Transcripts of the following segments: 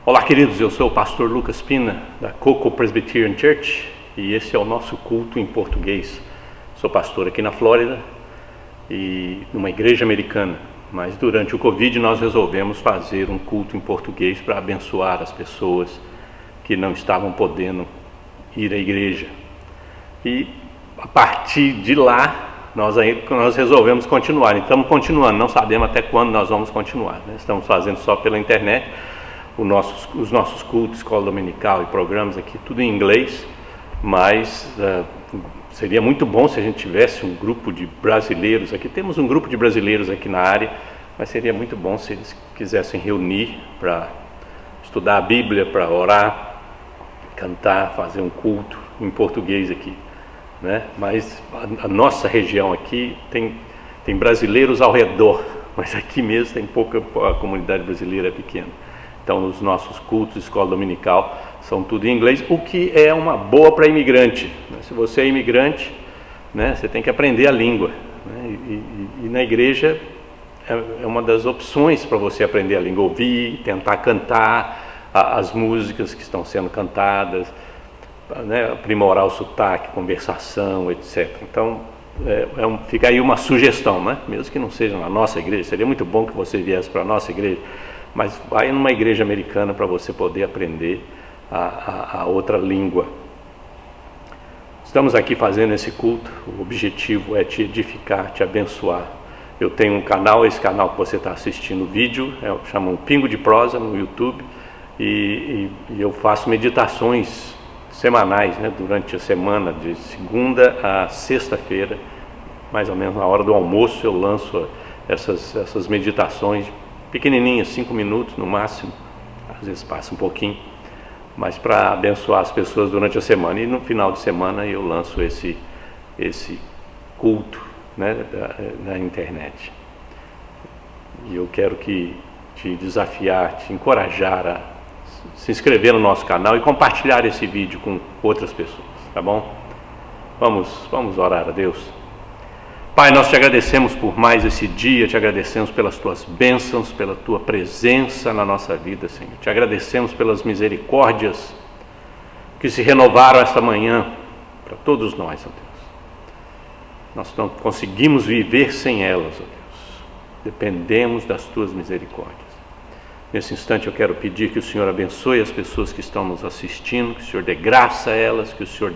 Olá, queridos, eu sou o pastor Lucas Pina, da Coco Presbyterian Church, e esse é o nosso culto em português. Sou pastor aqui na Flórida e numa igreja americana, mas durante o Covid nós resolvemos fazer um culto em português para abençoar as pessoas que não estavam podendo ir à igreja. E a partir de lá, nós resolvemos continuar. E estamos continuando, não sabemos até quando nós vamos continuar, né? Estamos fazendo só pela internet. Os nossos cultos, escola dominical e programas aqui, tudo em inglês, mas seria muito bom se a gente tivesse um grupo de brasileiros aqui. Temos um grupo de brasileiros aqui na área, mas seria muito bom se eles quisessem reunir para estudar a Bíblia, para orar, cantar, fazer um culto em português aqui, né? Mas a nossa região aqui tem brasileiros ao redor, mas aqui mesmo tem pouca, a comunidade brasileira é pequena. Então, os nossos cultos, escola dominical, são tudo em inglês, o que é uma boa para imigrante, né? Se você é imigrante, né, você tem que aprender a língua, né? E na igreja é uma das opções para você aprender a língua, ouvir, tentar cantar as músicas que estão sendo cantadas, né, aprimorar o sotaque, conversação, etc. Então, fica aí uma sugestão, né? Mesmo que não seja na nossa igreja, seria muito bom que você viesse para a nossa igreja, mas vai numa igreja americana para você poder aprender a outra língua. Estamos aqui fazendo esse culto, o objetivo é te edificar, te abençoar. Eu tenho um canal, esse canal que você está assistindo o vídeo, chama Pingo de Prosa no YouTube, e eu faço meditações semanais, né, durante a semana, de segunda a sexta-feira, mais ou menos na hora do almoço eu lanço essas meditações pequenininhas, 5 minutos no máximo, às vezes passa um pouquinho, mas para abençoar as pessoas durante a semana. E no final de semana eu lanço esse culto, né, na internet. E eu quero te desafiar, te encorajar a se inscrever no nosso canal e compartilhar esse vídeo com outras pessoas, tá bom? Vamos orar a Deus. Pai, nós te agradecemos por mais esse dia, te agradecemos pelas tuas bênçãos, pela tua presença na nossa vida, Senhor. Te agradecemos pelas misericórdias que se renovaram esta manhã para todos nós, ó Deus. Nós não conseguimos viver sem elas, ó Deus. Dependemos das tuas misericórdias. Nesse instante eu quero pedir que o Senhor abençoe as pessoas que estão nos assistindo, que o Senhor dê graça a elas, que o Senhor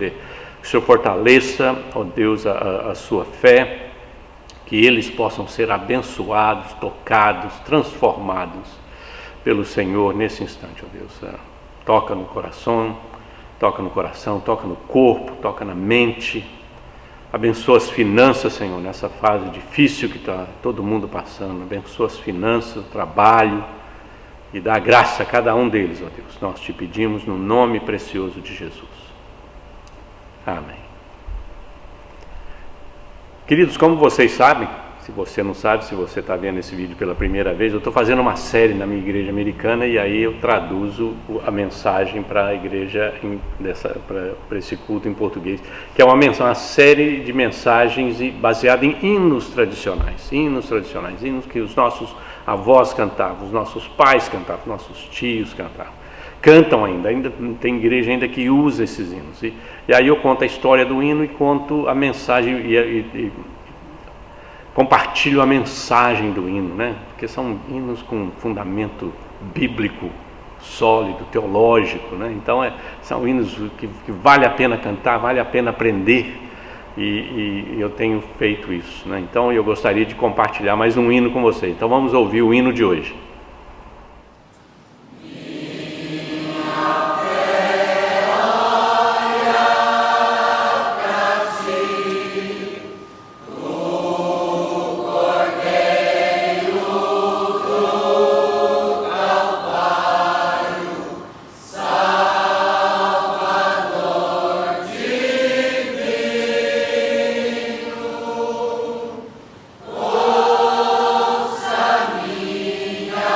fortaleça, ó Deus, a sua fé, que eles possam ser abençoados, tocados, transformados pelo Senhor nesse instante, ó Deus. Toca no coração, toca no corpo, toca na mente. Abençoa as finanças, Senhor, nessa fase difícil que está todo mundo passando. Abençoa as finanças, o trabalho, e dá graça a cada um deles, ó Deus. Nós te pedimos no nome precioso de Jesus. Amém. Queridos, como vocês sabem, se você não sabe, se você está vendo esse vídeo pela primeira vez, eu estou fazendo uma série na minha igreja americana e aí eu traduzo a mensagem para a igreja, para esse culto em português, que é uma série de mensagens baseada em hinos tradicionais, hinos que os nossos avós cantavam, os nossos pais cantavam, nossos tios cantam ainda tem igreja ainda que usa esses hinos, e aí eu conto a história do hino e conto a mensagem e compartilho a mensagem do hino, né? Porque são hinos com fundamento bíblico sólido, teológico, né? Então são hinos que vale a pena cantar, vale a pena aprender, e eu tenho feito isso, né? Então eu gostaria de compartilhar mais um hino com você. Então vamos ouvir o hino de hoje. Minha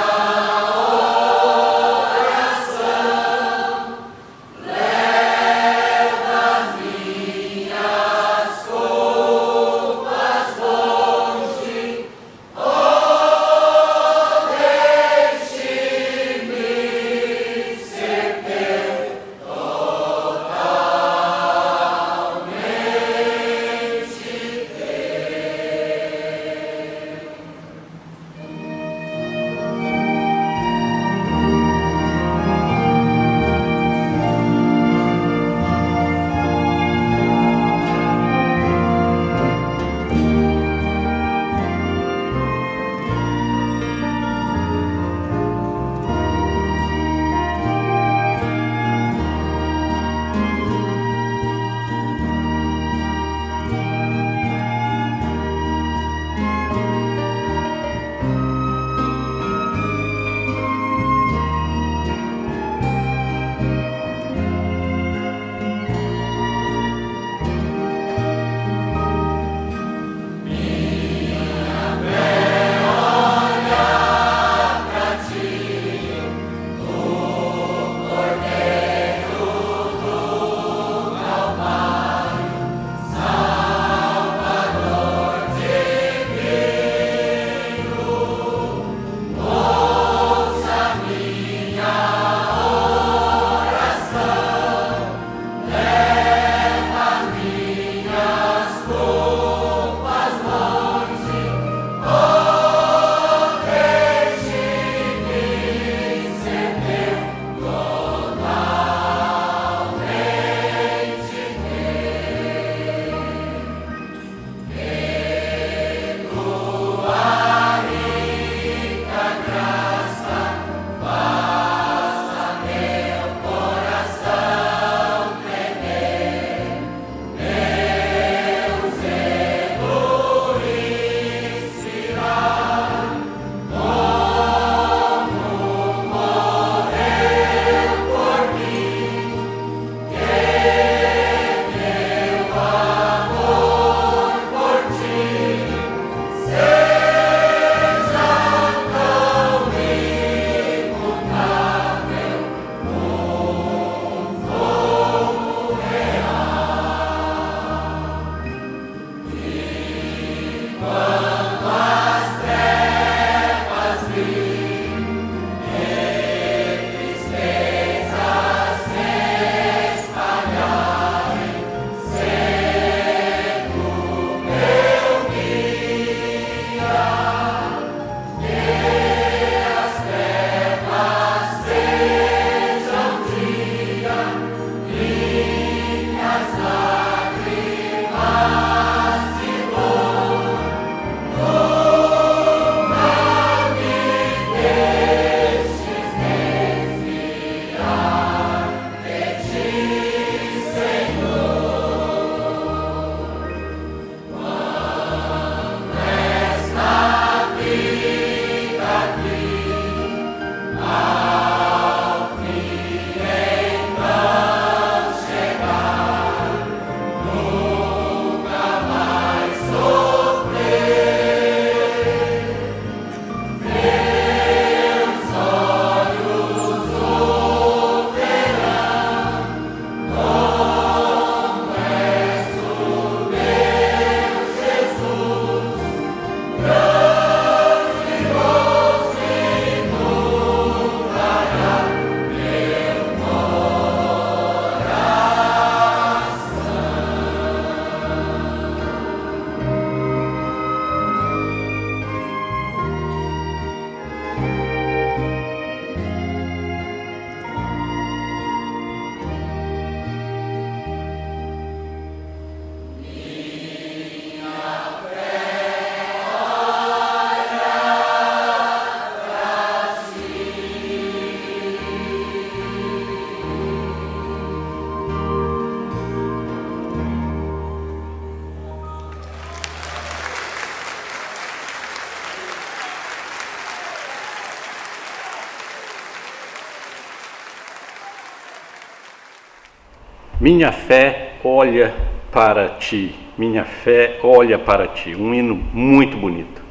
Minha fé olha para ti, minha fé olha para ti. Um hino muito bonito,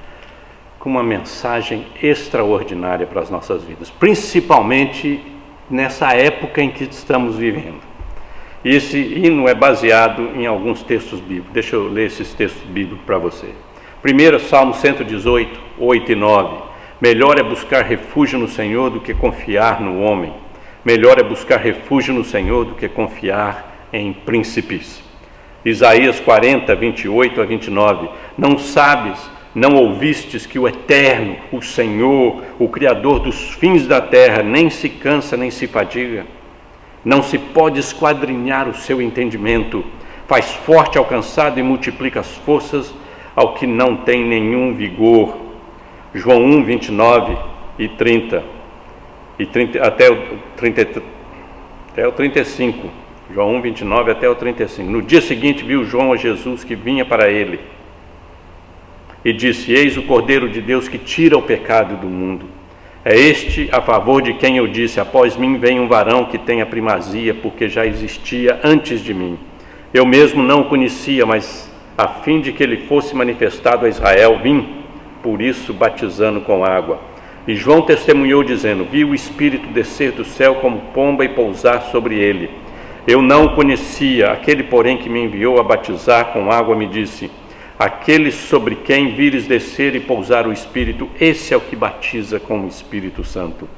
com uma mensagem extraordinária para as nossas vidas, principalmente nessa época em que estamos vivendo. E esse hino é baseado em alguns textos bíblicos. Deixa eu ler esses textos bíblicos para você. Primeiro, Salmo 118, 8 e 9. Melhor é buscar refúgio no Senhor do que confiar no homem. Melhor é buscar refúgio no Senhor do que confiar em príncipes. Isaías 40, 28 a 29. Não sabes, não ouvistes que o Eterno, o Senhor, o Criador dos fins da terra, nem se cansa nem se fadiga? Não se pode esquadrinhar o seu entendimento. Faz forte ao cansado e multiplica as forças ao que não tem nenhum vigor. João 1, 29 e 30, até o 35. João 1, 29 até o 35. No dia seguinte viu João a Jesus que vinha para ele e disse: Eis o Cordeiro de Deus que tira o pecado do mundo. É este a favor de quem eu disse: após mim vem um varão que tem a primazia, porque já existia antes de mim. Eu mesmo não o conhecia, mas a fim de que ele fosse manifestado a Israel, vim, por isso batizando com água. E João testemunhou dizendo: vi o Espírito descer do céu como pomba e pousar sobre ele. Eu não o conhecia, aquele porém que me enviou a batizar com água me disse: aquele sobre quem vires descer e pousar o Espírito, esse é o que batiza com o Espírito Santo.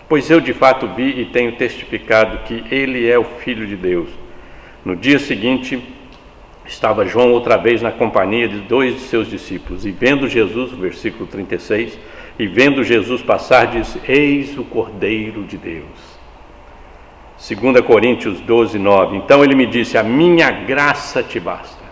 Pois eu de fato vi e tenho testificado que ele é o Filho de Deus. No dia seguinte estava João outra vez na companhia de 2 de seus discípulos, e vendo Jesus, versículo 36, e vendo Jesus passar, disse: eis o Cordeiro de Deus. 2 Coríntios 12, 9. Então ele me disse: a minha graça te basta.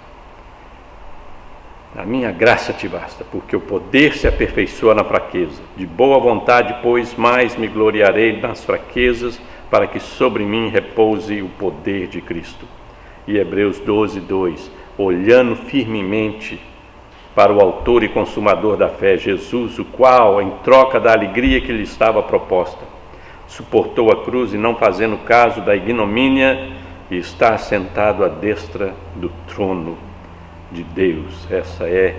A minha graça te basta, porque o poder se aperfeiçoa na fraqueza. De boa vontade, pois, mais me gloriarei nas fraquezas, para que sobre mim repouse o poder de Cristo. E Hebreus 12, 2. Olhando firmemente para o autor e consumador da fé, Jesus, o qual, em troca da alegria que lhe estava proposta, suportou a cruz e não fazendo caso da ignomínia, e está sentado à destra do trono de Deus. Essa é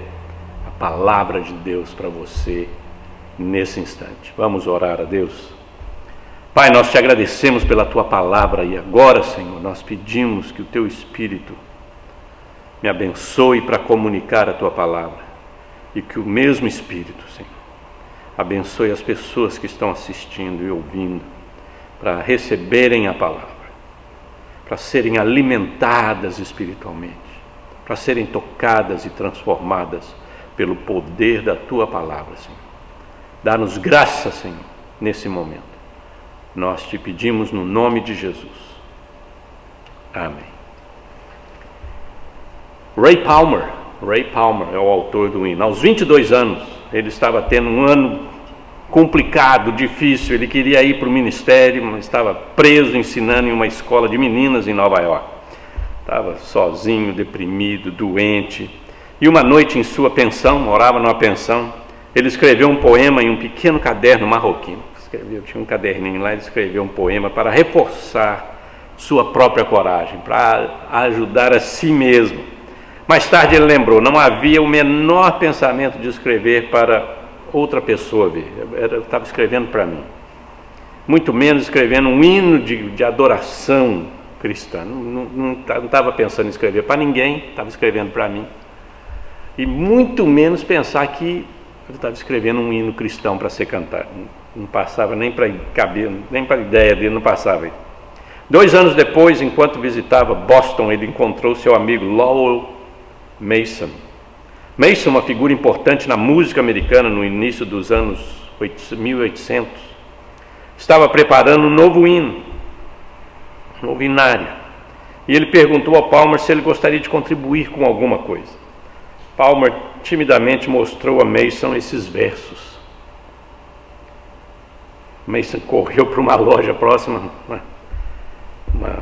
a palavra de Deus para você nesse instante. Vamos orar a Deus. Pai, nós te agradecemos pela tua palavra e agora, Senhor, nós pedimos que o teu Espírito me abençoe para comunicar a tua palavra e que o mesmo Espírito, Senhor, abençoe as pessoas que estão assistindo e ouvindo para receberem a palavra, para serem alimentadas espiritualmente, para serem tocadas e transformadas pelo poder da tua palavra, Senhor. Dá-nos graça, Senhor, nesse momento. Nós te pedimos no nome de Jesus. Amém. Ray Palmer é o autor do hino. Aos 22 anos, ele estava tendo um ano complicado, difícil. Ele queria ir para o ministério, mas estava preso ensinando em uma escola de meninas em Nova York. Estava sozinho, deprimido, doente. E uma noite em sua pensão, morava numa pensão, ele escreveu um poema em um pequeno caderno marroquino. Tinha um caderninho lá, ele escreveu um poema para reforçar sua própria coragem, para ajudar a si mesmo. Mais tarde ele lembrou: não havia o menor pensamento de escrever para outra pessoa ver. Eu estava escrevendo para mim. Muito menos escrevendo um hino de adoração cristã. Não estava pensando em escrever para ninguém, estava escrevendo para mim. E muito menos pensar que eu estava escrevendo um hino cristão para ser cantado. Não passava nem para caber, nem para a ideia dele, não passava. 2 anos depois, enquanto visitava Boston, ele encontrou seu amigo Lowell Mason. Mason, uma figura importante na música americana no início dos anos 1800, estava preparando um novo hino, um novo hinário. E ele perguntou ao Palmer se ele gostaria de contribuir com alguma coisa. Palmer timidamente mostrou a Mason esses versos. Mason correu para uma loja próxima, uma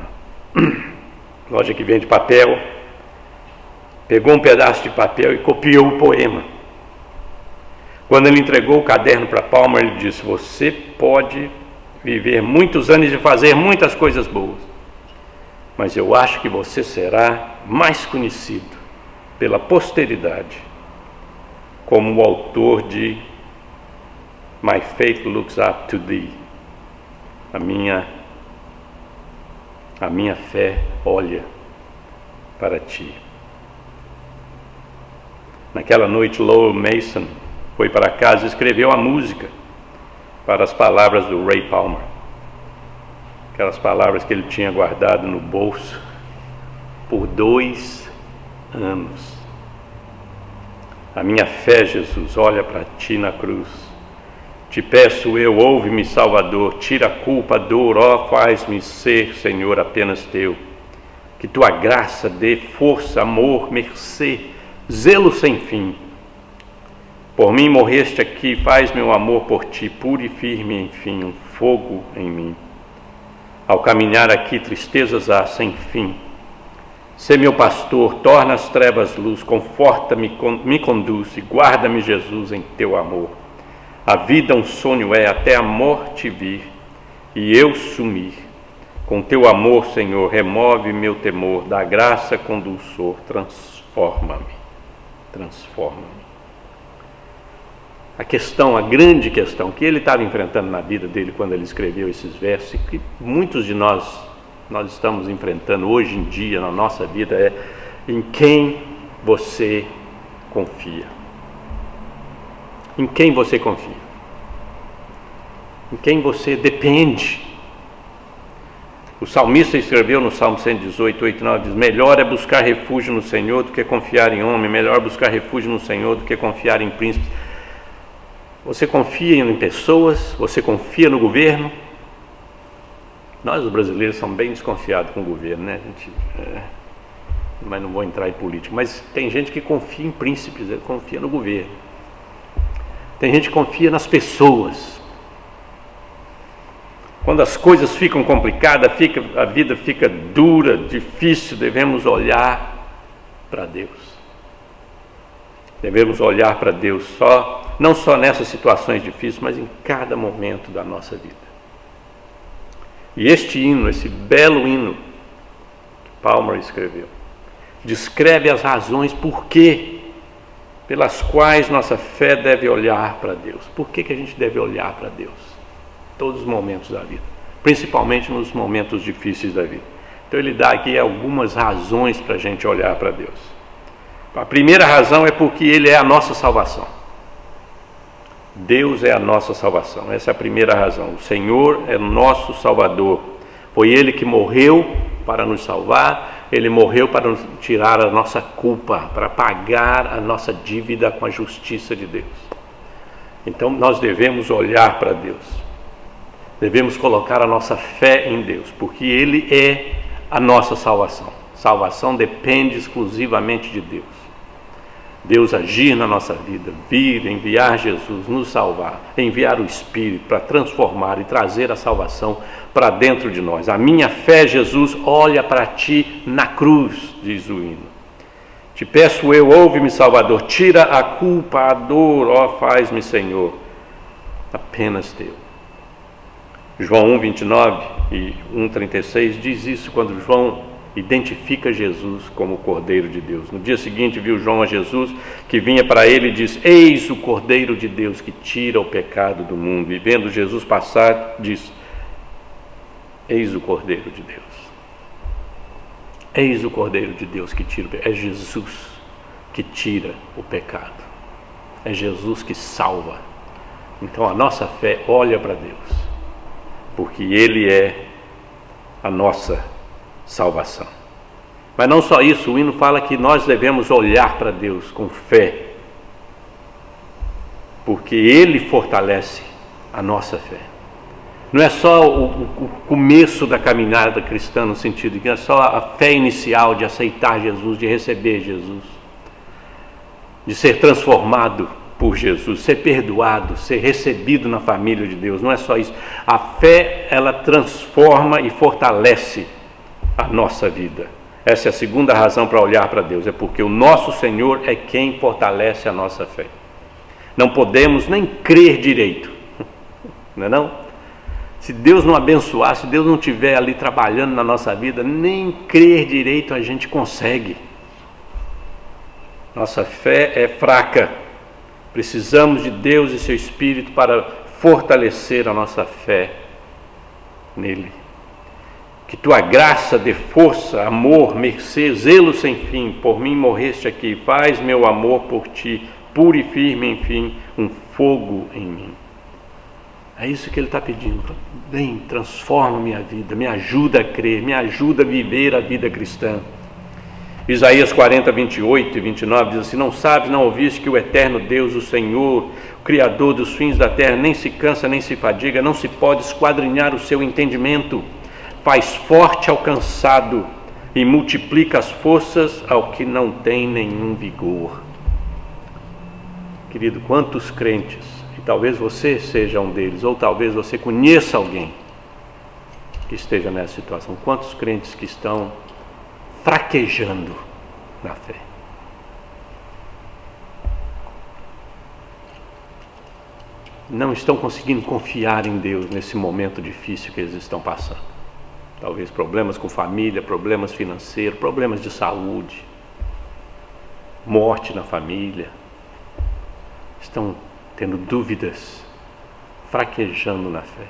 loja que vende papel, pegou um pedaço de papel e copiou o poema. Quando ele entregou o caderno para Palmer, ele disse: você pode viver muitos anos e fazer muitas coisas boas, mas eu acho que você será mais conhecido pela posteridade como o autor de My Faith Looks Up to Thee. A minha fé olha para ti. Naquela noite, Lowell Mason foi para casa e escreveu a música para as palavras do Ray Palmer. Aquelas palavras que ele tinha guardado no bolso por 2 anos. A minha fé, Jesus, olha para ti na cruz. Te peço eu, ouve-me, Salvador, tira a culpa, a dor, ó, faz-me ser, Senhor, apenas teu. Que tua graça dê força, amor, mercê, zelo sem fim. Por mim morreste aqui, faz meu amor por ti, puro e firme, enfim, um fogo em mim. Ao caminhar aqui, tristezas há sem fim. Sê meu pastor, torna as trevas luz, conforta-me, me conduz e guarda-me, Jesus, em teu amor. A vida um sonho é, até a morte vir, e eu sumir. Com teu amor, Senhor, remove meu temor, dá graça com dulçor, transforma-me, transforma-me. A grande questão que ele estava enfrentando na vida dele quando ele escreveu esses versos, e que muitos de nós estamos enfrentando hoje em dia na nossa vida, é: em quem você confia? Em quem você confia? Em quem você depende? O salmista escreveu no Salmo 118, 8 e 9, diz: melhor é buscar refúgio no Senhor do que confiar em homem, melhor buscar refúgio no Senhor do que confiar em príncipes. Você confia em pessoas? Você confia no governo? Nós, os brasileiros, somos bem desconfiados com o governo, né? Mas não vou entrar em política. Mas tem gente que confia em príncipes, confia no governo. Tem gente que confia nas pessoas. Quando as coisas ficam complicadas, a vida fica dura, difícil, devemos olhar para Deus. Devemos olhar para Deus não só nessas situações difíceis, mas em cada momento da nossa vida. E este hino, esse belo hino que Palmer escreveu, descreve as razões pelas quais nossa fé deve olhar para Deus. Por que a gente deve olhar para Deus? Todos os momentos da vida, principalmente nos momentos difíceis da vida. Então ele dá aqui algumas razões para a gente olhar para Deus. A primeira razão é porque Ele é a nossa salvação. Deus é a nossa salvação, essa é a primeira razão. O Senhor é o nosso Salvador. Foi Ele que morreu para nos salvar, Ele morreu para nos tirar a nossa culpa, para pagar a nossa dívida com a justiça de Deus. Então nós devemos olhar para Deus, devemos colocar a nossa fé em Deus, porque Ele é a nossa salvação. Salvação depende exclusivamente de Deus. Deus agir na nossa vida, vir, enviar Jesus, nos salvar, enviar o Espírito para transformar e trazer a salvação para dentro de nós. A minha fé, Jesus, olha para ti na cruz, diz o hino. Te peço eu, ouve-me, Salvador, tira a culpa, a dor, ó, faz-me, Senhor, apenas teu. João 1,29 e 1,36 diz isso quando João identifica Jesus como o Cordeiro de Deus. No dia seguinte viu João a Jesus que vinha para ele e diz: eis o Cordeiro de Deus que tira o pecado do mundo. E vendo Jesus passar, diz: eis o Cordeiro de Deus. Eis o Cordeiro de Deus que tira o pecado. É Jesus que tira o pecado. É Jesus que salva. Então a nossa fé olha para Deus, porque Ele é a nossa salvação. Mas não só isso, o hino fala que nós devemos olhar para Deus com fé, porque Ele fortalece a nossa fé. Não é só o começo da caminhada cristã, no sentido que é só a fé inicial de aceitar Jesus, de receber Jesus, de ser transformado por Jesus, ser perdoado, ser recebido na família de Deus. Não é só isso. A fé, ela transforma e fortalece a nossa vida. Essa é a segunda razão para olhar para Deus, é porque o nosso Senhor é quem fortalece a nossa fé. Não podemos nem crer direito, não é não? Se Deus não abençoar, se Deus não estiver ali trabalhando na nossa vida, nem crer direito a gente consegue. Nossa fé é fraca. Precisamos de Deus e seu Espírito para fortalecer a nossa fé nele. Que tua graça dê força, amor, mercê, zelo sem fim. Por mim morreste aqui, faz meu amor por ti, puro e firme, enfim, um fogo em mim. É isso que ele está pedindo. Vem, transforma minha vida, me ajuda a crer, me ajuda a viver a vida cristã. Isaías 40, 28 e 29 diz assim: não sabes, não ouviste que o eterno Deus, o Senhor, o Criador dos fins da terra, nem se cansa, nem se fadiga, não se pode esquadrinhar o seu entendimento, faz forte ao cansado e multiplica as forças ao que não tem nenhum vigor. Querido, quantos crentes, e talvez você seja um deles, ou talvez você conheça alguém que esteja nessa situação, quantos crentes que estão fraquejando na fé. Não estão conseguindo confiar em Deus nesse momento difícil que eles estão passando. Talvez problemas com família, problemas financeiros, problemas de saúde, morte na família. Estão tendo dúvidas, fraquejando na fé.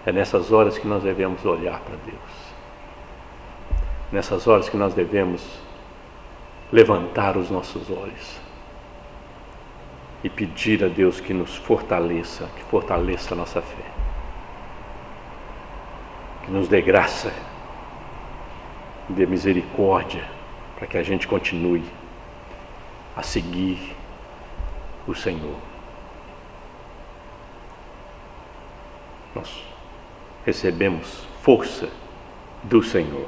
É nessas horas que nós devemos olhar para Deus. Nessas horas que nós devemos levantar os nossos olhos e pedir a Deus que nos fortaleça, que fortaleça a nossa fé, que nos dê graça, dê misericórdia, para que a gente continue a seguir o Senhor. Nós recebemos força do Senhor.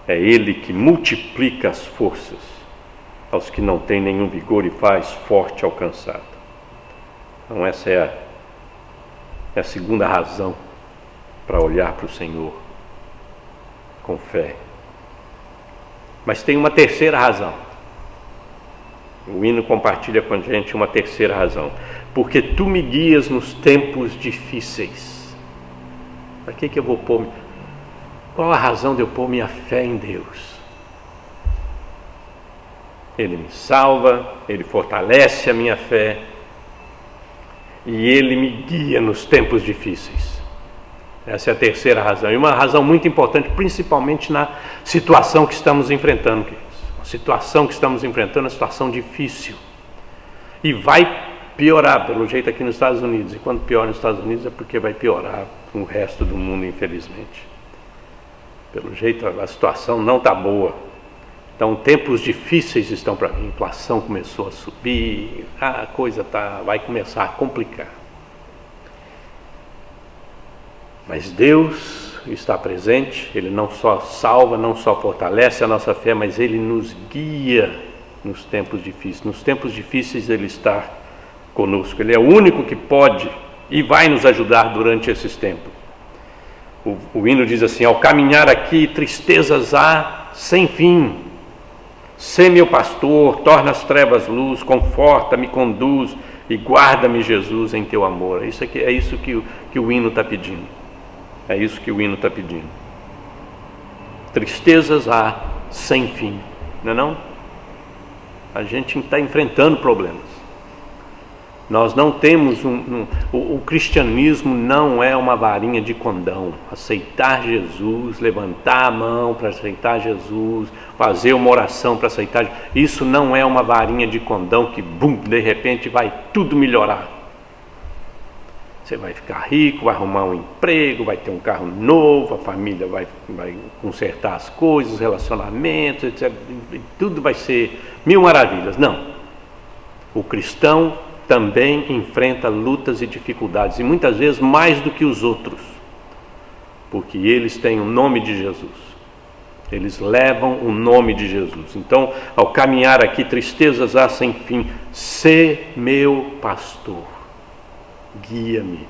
É Ele que multiplica as forças aos que não têm nenhum vigor e faz forte ao cansado. Então essa é a segunda razão para olhar para o Senhor com fé. Mas tem uma terceira razão. O hino compartilha com a gente uma terceira razão. Porque tu me guias nos tempos difíceis. Para que eu vou pôr? Qual a razão de eu pôr minha fé em Deus? Ele me salva, Ele fortalece a minha fé e Ele me guia nos tempos difíceis. Essa é a terceira razão, e uma razão muito importante, principalmente na situação que estamos enfrentando, queridos. A situação que estamos enfrentando é uma situação difícil e vai piorar, pelo jeito, aqui nos Estados Unidos. E quando piora nos Estados Unidos é porque vai piorar no resto do mundo, infelizmente. Pelo jeito a situação não está boa. Então tempos difíceis estão para vir. A inflação começou a subir, a coisa vai começar a complicar. Mas Deus está presente. Ele não só salva, não só fortalece a nossa fé, mas Ele nos guia nos tempos difíceis. Nos tempos difíceis Ele está conosco. Ele é o único que pode e vai nos ajudar durante esses tempos. O hino diz assim: ao caminhar aqui tristezas há sem fim, sê meu pastor, torna as trevas luz, conforta, me conduz e guarda-me, Jesus, em teu amor. É isso que o hino está pedindo. É isso que o hino está pedindo. Tristezas há sem fim, não é não? A gente está enfrentando problemas. Nós não temos o cristianismo não é uma varinha de condão. Aceitar Jesus, levantar a mão para aceitar Jesus, fazer uma oração para aceitar, isso não é uma varinha de condão que, de repente vai tudo melhorar. Você vai ficar rico, vai arrumar um emprego, vai ter um carro novo, a família vai consertar as coisas, os relacionamentos, etc. Tudo vai ser mil maravilhas. Não. O cristão também enfrenta lutas e dificuldades, e muitas vezes mais do que os outros, porque eles têm o nome de Jesus, eles levam o nome de Jesus. Então, ao caminhar aqui tristezas há sem fim, sê meu pastor, guia-me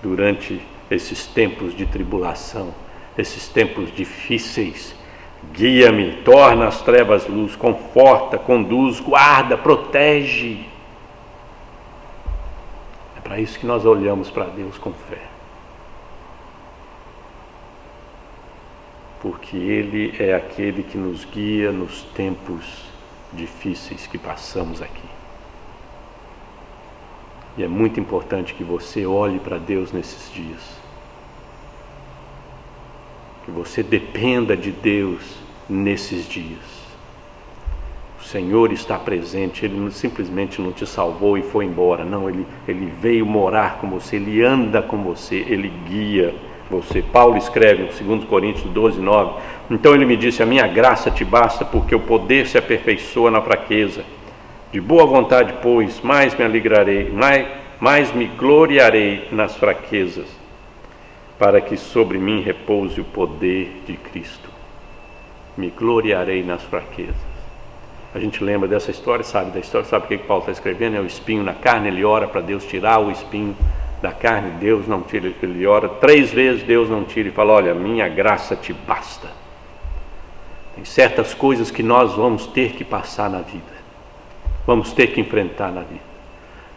durante esses tempos de tribulação, esses tempos difíceis, guia-me, torna as trevas luz, conforta, conduz, guarda, protege. É para isso que nós olhamos para Deus com fé. porque Ele é aquele que nos guia nos tempos difíceis que passamos aqui. E é muito importante que você olhe para Deus nesses dias, que você dependa de Deus nesses dias. O Senhor está presente, Ele simplesmente não te salvou e foi embora, não, Ele veio morar com você, Ele anda com você, Ele guia você. Paulo escreve em 2 Coríntios 12, 9, então ele me disse, a minha graça te basta, porque o poder se aperfeiçoa na fraqueza. De boa vontade, pois, mais me alegrarei, mais me gloriarei nas fraquezas, para que sobre mim repouse o poder de Cristo. Me gloriarei nas fraquezas. A gente lembra dessa história, sabe da história, sabe o que Paulo está escrevendo? É o espinho na carne, ele ora para Deus tirar o espinho da carne, Deus não tira, ele ora 3 vezes, Deus não tira, e fala, olha, minha graça te basta. Tem certas coisas que nós vamos ter que passar na vida, vamos ter que enfrentar na vida,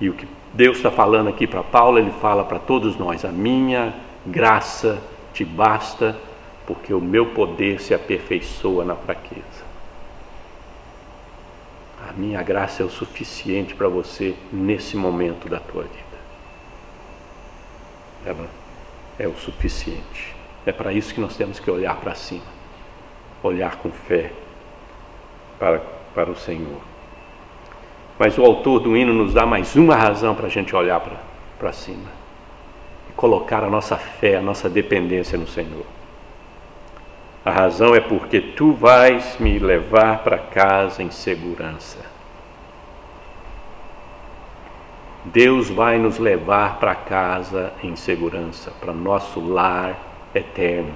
e o que Deus está falando aqui para Paulo, ele fala para todos nós, a minha graça te basta, porque o meu poder se aperfeiçoa na fraqueza. A minha graça é o suficiente para você nesse momento da tua vida. Ela é o suficiente. É para isso que nós temos que olhar para cima, olhar com fé para o Senhor. Mas o autor do hino nos dá mais uma razão para a gente olhar para cima e colocar a nossa fé, a nossa dependência no Senhor. A razão é porque tu vais me levar para casa em segurança. Deus vai nos levar para casa em segurança, para nosso lar eterno.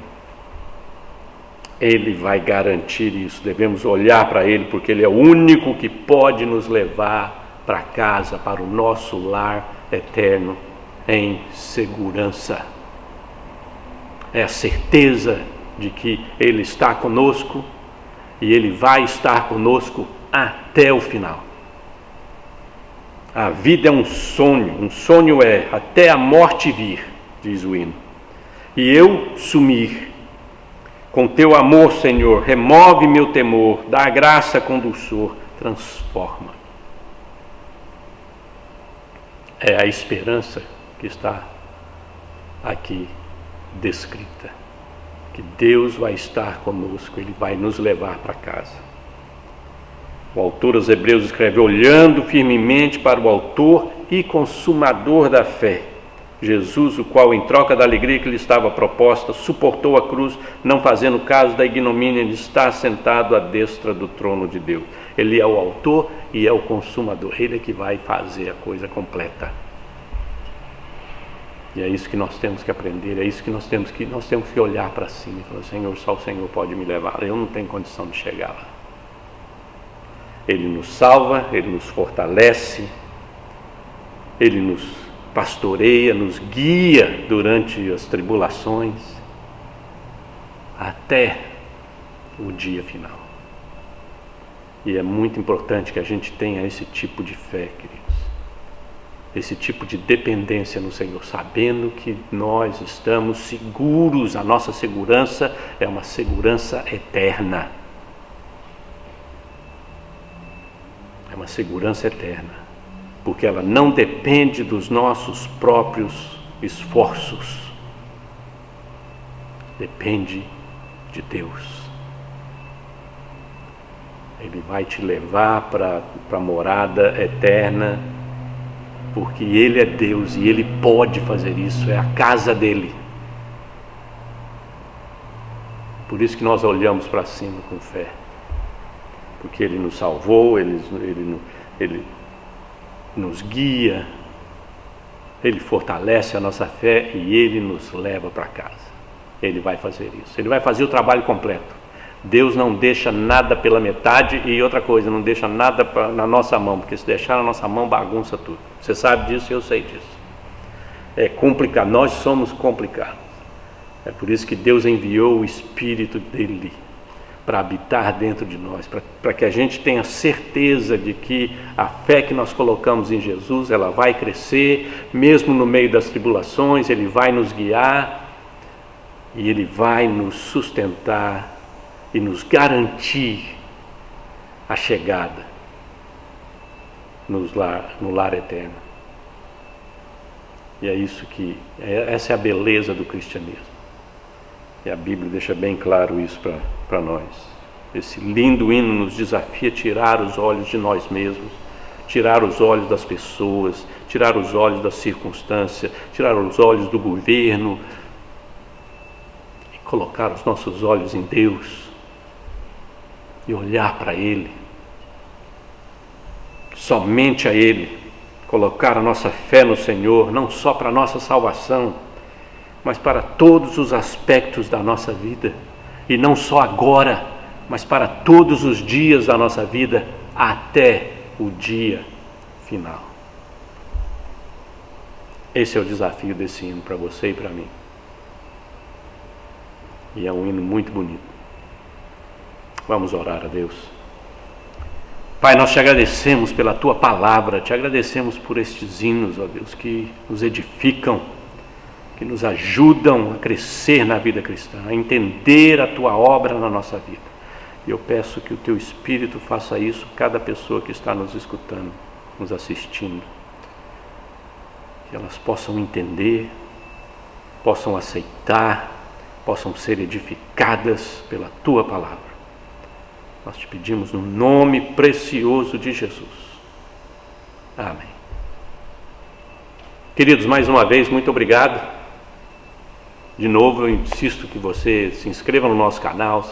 Ele vai garantir isso, devemos olhar para Ele, porque Ele é o único que pode nos levar para casa, para o nosso lar eterno em segurança. É a certeza de que Ele está conosco e Ele vai estar conosco até o final. A vida é um sonho é até a morte vir, diz o hino, e eu sumir. Com teu amor, Senhor, remove meu temor, dá graça com dulçor, transforma. É a esperança que está aqui descrita, que Deus vai estar conosco, Ele vai nos levar para casa. O autor aos Hebreus escreve, olhando firmemente para o autor e consumador da fé, Jesus, o qual, em troca da alegria que lhe estava proposta, suportou a cruz, não fazendo caso da ignomínia, ele está sentado à destra do trono de Deus. Ele é o autor e é o consumador, Ele é que vai fazer a coisa completa. E é isso que nós temos que aprender, é isso que nós temos que olhar para cima e falar, Senhor, só o Senhor pode me levar, eu não tenho condição de chegar lá. Ele nos salva, Ele nos fortalece, Ele nos pastoreia, nos guia durante as tribulações, até o dia final. E é muito importante que a gente tenha esse tipo de fé, queridos, esse tipo de dependência no Senhor, sabendo que nós estamos seguros, a nossa segurança é uma segurança eterna. É uma segurança eterna, porque ela não depende dos nossos próprios esforços, depende de Deus. Ele vai te levar para a morada eterna, porque Ele é Deus e Ele pode fazer isso, é a casa dEle. Por isso que nós olhamos para cima com fé, porque Ele nos salvou, Ele nos guia, Ele fortalece a nossa fé e Ele nos leva para casa. Ele vai fazer isso, Ele vai fazer o trabalho completo. Deus não deixa nada pela metade, e outra coisa, não deixa nada na nossa mão, porque se deixar na nossa mão bagunça tudo. Você sabe disso e eu sei disso. É complicado, nós somos complicados. É por isso que Deus enviou o Espírito dEle para habitar dentro de nós, para que a gente tenha certeza de que a fé que nós colocamos em Jesus, ela vai crescer, mesmo no meio das tribulações, Ele vai nos guiar, E Ele vai nos sustentar e nos garantir a chegada no lar eterno. E é isso essa é a beleza do cristianismo. E a Bíblia deixa bem claro isso para nós. Esse lindo hino nos desafia a tirar os olhos de nós mesmos, tirar os olhos das pessoas, tirar os olhos da circunstância, tirar os olhos do governo e colocar os nossos olhos em Deus e olhar para Ele, somente a Ele, colocar a nossa fé no Senhor, não só para a nossa salvação, mas para todos os aspectos da nossa vida, e não só agora, mas para todos os dias da nossa vida, até o dia final. Esse é o desafio desse hino para você e para mim. E é um hino muito bonito. Vamos orar a Deus. Pai, nós te agradecemos pela Tua palavra, te agradecemos por estes hinos, ó Deus, que nos edificam, que nos ajudam a crescer na vida cristã, a entender a Tua obra na nossa vida. E eu peço que o Teu Espírito faça isso cada pessoa que está nos escutando, nos assistindo. Que elas possam entender, possam aceitar, possam ser edificadas pela Tua palavra. Nós te pedimos no nome precioso de Jesus. Amém. Queridos, mais uma vez, muito obrigado. De novo, eu insisto que você se inscreva no nosso canal,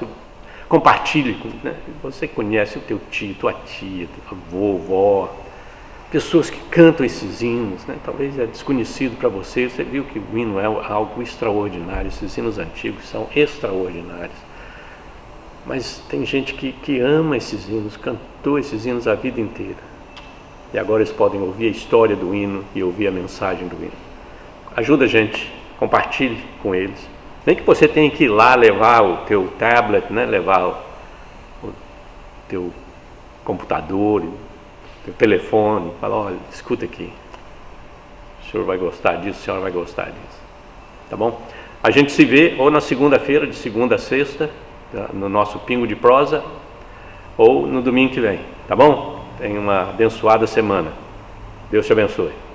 compartilhe, né? Você conhece o teu tio, tua tia, teu avô, vó, pessoas que cantam esses hinos, né? Talvez é desconhecido para você, você viu que o hino é algo extraordinário, esses hinos antigos são extraordinários. Mas tem gente que ama esses hinos, cantou esses hinos a vida inteira. E agora eles podem ouvir a história do hino e ouvir a mensagem do hino. Ajuda a gente, compartilhe com eles. Nem que você tenha que ir lá levar o teu tablet, né? Levar o teu computador, o teu telefone, falar, olha, escuta aqui. O senhor vai gostar disso, a senhora vai gostar disso. Tá bom? A gente se vê ou na segunda-feira, de segunda a sexta, no nosso Pingo de Prosa, ou no domingo que vem, tá bom? Tenha uma abençoada semana. Deus te abençoe.